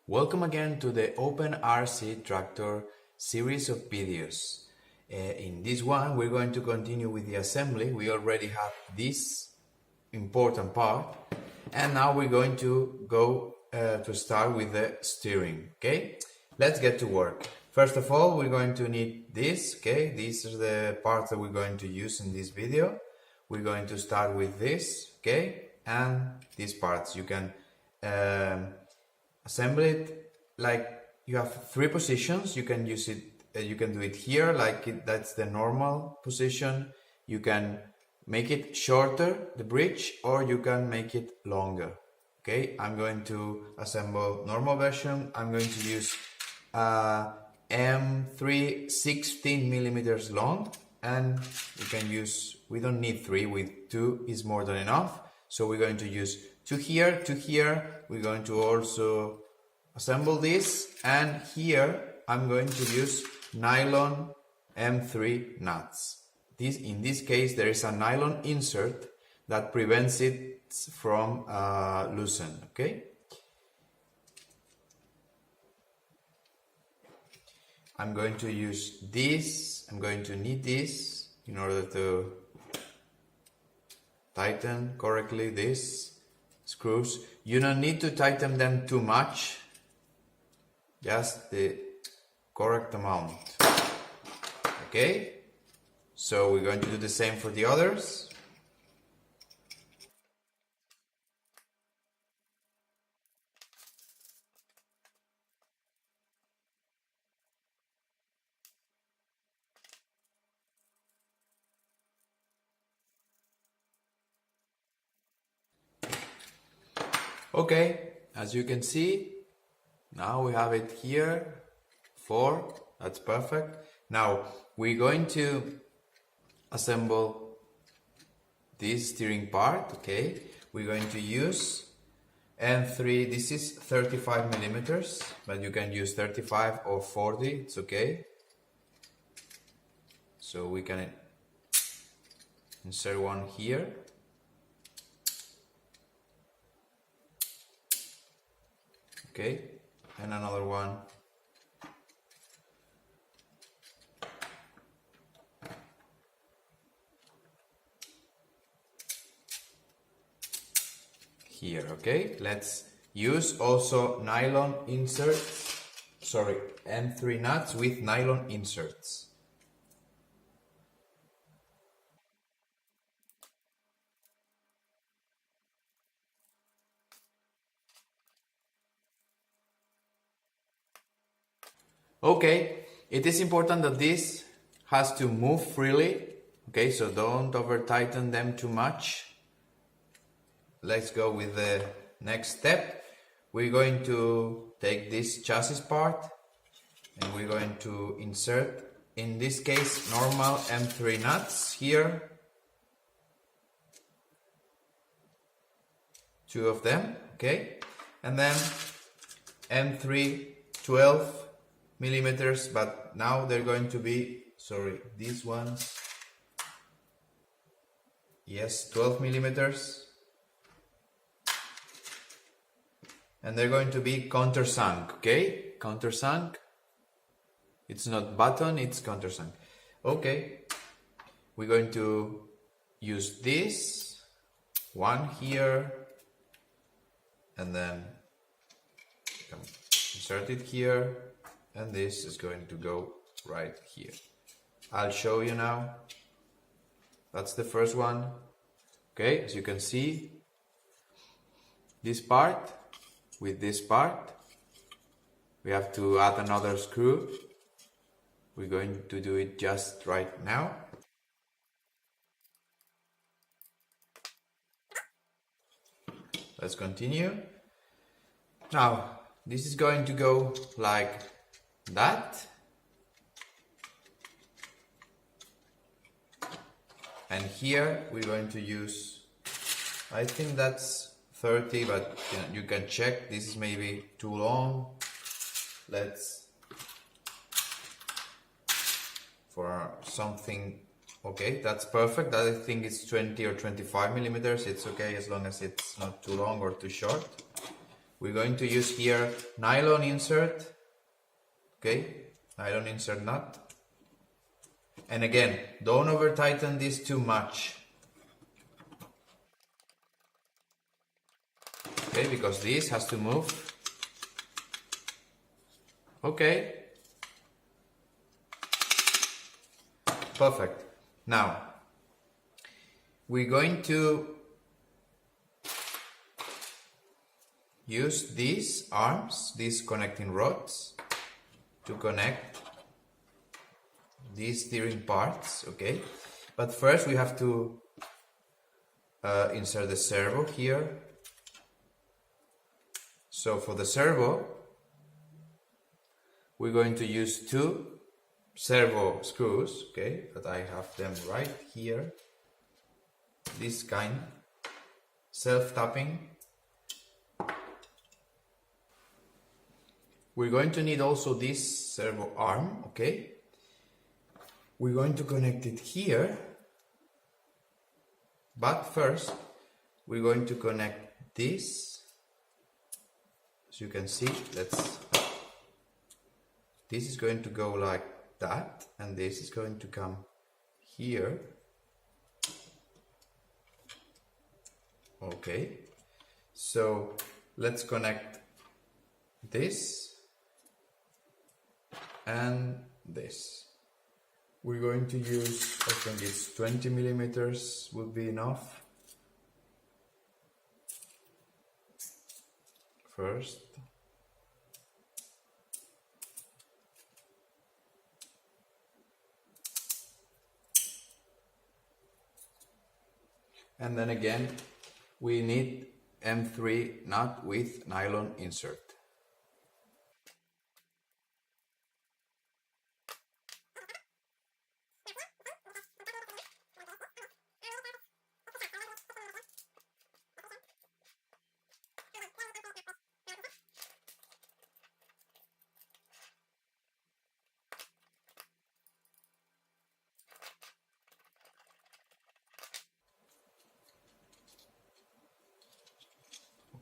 Welcome again to the OpenRC Tractor series of videos. In this one we're going to continue with the assembly. We already have this important part and now we're going to go to start with the steering. Okay, let's get to work. First of all, we're going to need this. Okay, these are the parts that we're going to use in this video. We're going to start with this, okay, and these parts. You can assemble it like you have three positions. You can use it, you can do it here like that's the normal position. You can make it shorter, the bridge, or you can make it longer. Okay, I'm going to assemble normal version. I'm going to use M3 16 millimeters long, and we can use, we don't need 3, with 2 is more than enough. So we're going to use 2 here, 2 here. We're going to also assemble this, and here I'm going to use nylon M3 nuts. In this case there is a nylon insert that prevents it from loosen. Okay, I'm going to use this. I'm going to need this in order to tighten correctly these screws. You don't need to tighten them too much, just the correct amount. Okay, so we're going to do the same for the others. Okay, as you can see, now we have it here, 4, that's perfect. Now we're going to assemble this steering part. Okay, we're going to use M3, this is 35 millimeters, but you can use 35 or 40, it's okay. So we can insert one here. Okay, and another one here. Okay, let's use also nylon inserts, sorry, M3 nuts with nylon inserts. Okay, it is important that this has to move freely. Okay, so don't over tighten them too much. Let's go with the next step. We're going to take this chassis part and we're going to insert, in this case, normal M3 nuts here. 2 of them, okay, and then M3 12 millimeters, but now they're going to be, sorry, these ones, yes, 12 millimeters, and they're going to be countersunk. Okay, countersunk, it's not button, it's countersunk. Okay, we're going to use this one here, and then insert it here, and this is going to go right here. I'll show you now. That's the first one. Okay, as you can see, this part with this part, we have to add another screw. We're going to do it just right now. Let's continue. Now, this is going to go like that, and here we're going to use, I think that's 30, but you can check, this is maybe too long. Let's, for something, okay, that's perfect. I think it's 20 or 25 millimeters, it's okay as long as it's not too long or too short. we're going to use here nylon insert, okay, nylon insert nut. And again, don't over tighten this too much, okay, because this has to move. Okay, perfect. Now we're going to use these arms, these connecting rods, to connect these steering parts, okay? But first we have to insert the servo here. So for the servo, we're going to use 2 servo screws, okay? But I have them right here. This kind, self-tapping. We're going to need also this servo arm, okay? We're going to connect it here, but first we're going to connect this. As you can see, this is going to go like that, and this is going to come here. Okay, so let's connect this and this. We're going to use, I think it's 20 millimeters would be enough. First. And then again, we need M3 nut with nylon insert.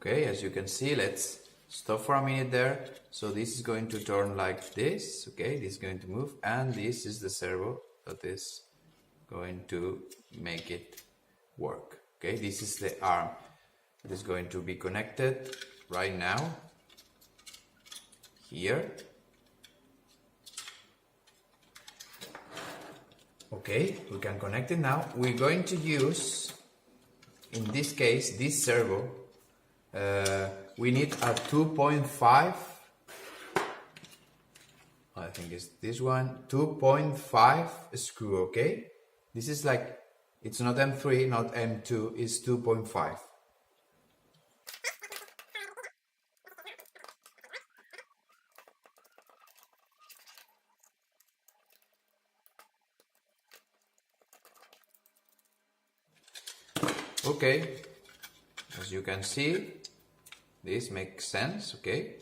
Okay, as you can see, let's stop for a minute there. So this is going to turn like this, okay, this is going to move, and this is the servo that is going to make it work. Okay, this is the arm that is going to be connected right now here. Okay, we can connect it now. We're going to use, in this case, this servo. We need a 2.5, I think it's this one, 2.5 screw, okay? This is like, it's not M3, not M2, it's 2.5. Okay, as you can see, this makes sense, okay?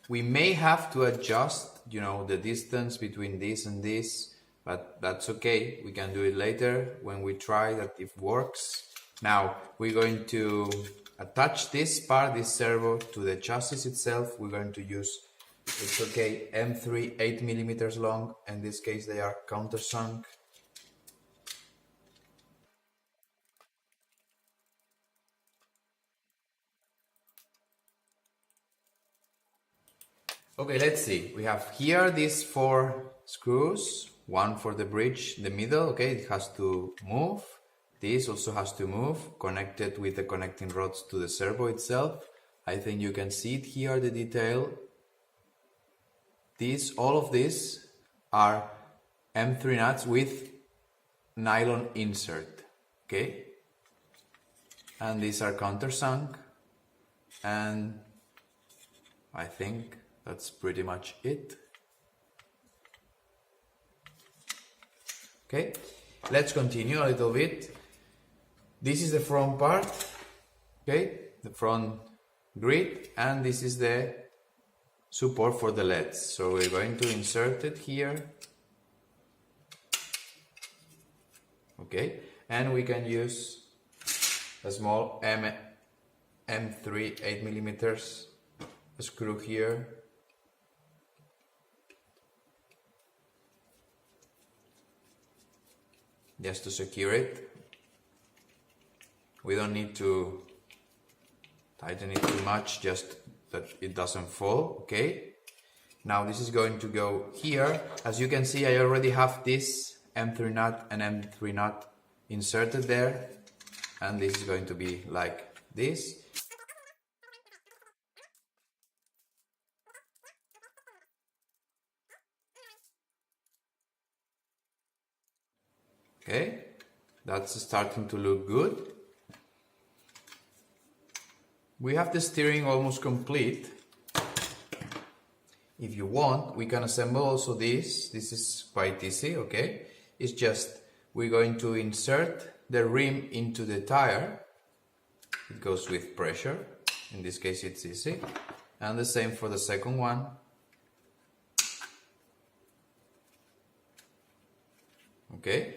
We may have to adjust, you know, the distance between this and this, but that's okay. We can do it later when we try that it works. Now, we're going to attach this part, this servo, to the chassis itself. We're going to use, it's okay, M3 8 millimeters long. In this case, they are countersunk. Okay, let's see. We have here these 4 screws, one for the bridge in the middle, okay, it has to move. This also has to move, connected with the connecting rods to the servo itself. I think you can see it here, the detail. All of these are M3 nuts with nylon insert, okay? And these are countersunk, and I think that's pretty much it. Okay, let's continue a little bit. This is the front part, okay, the front grid, and this is the support for the LEDs. So we're going to insert it here. Okay, and we can use a small M3 8mm screw here. Just to secure it. We don't need to tighten it too much, just that it doesn't fall, okay? Now this is going to go here. As you can see, I already have this M3 nut and M3 nut inserted there, and this is going to be like this. Okay, that's starting to look good. We have the steering almost complete. If you want, we can assemble also this. This is quite easy, okay? It's just we're going to insert the rim into the tire. It goes with pressure. In this case, it's easy. And the same for the second one. Okay?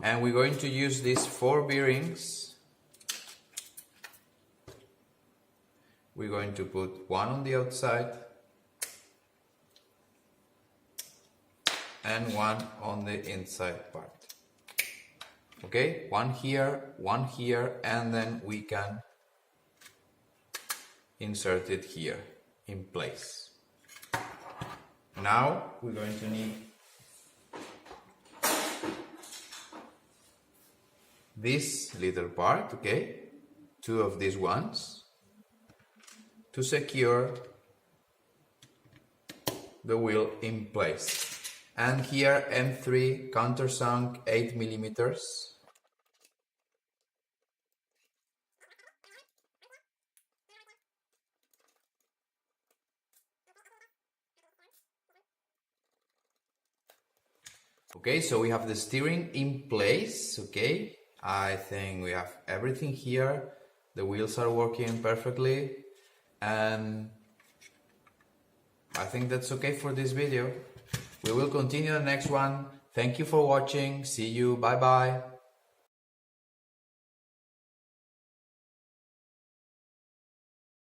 And we're going to use these 4 bearings. We're going to put one on the outside and one on the inside part. Okay, one here, and then we can insert it here in place. Now we're going to need this little part, okay, 2 of these ones, to secure the wheel in place. And here M3 countersunk 8mm. Okay, so we have the steering in place, okay. I think we have everything here. The wheels are working perfectly, and I think that's okay for this video. We will continue the next one. Thank you for watching. See you. Bye bye.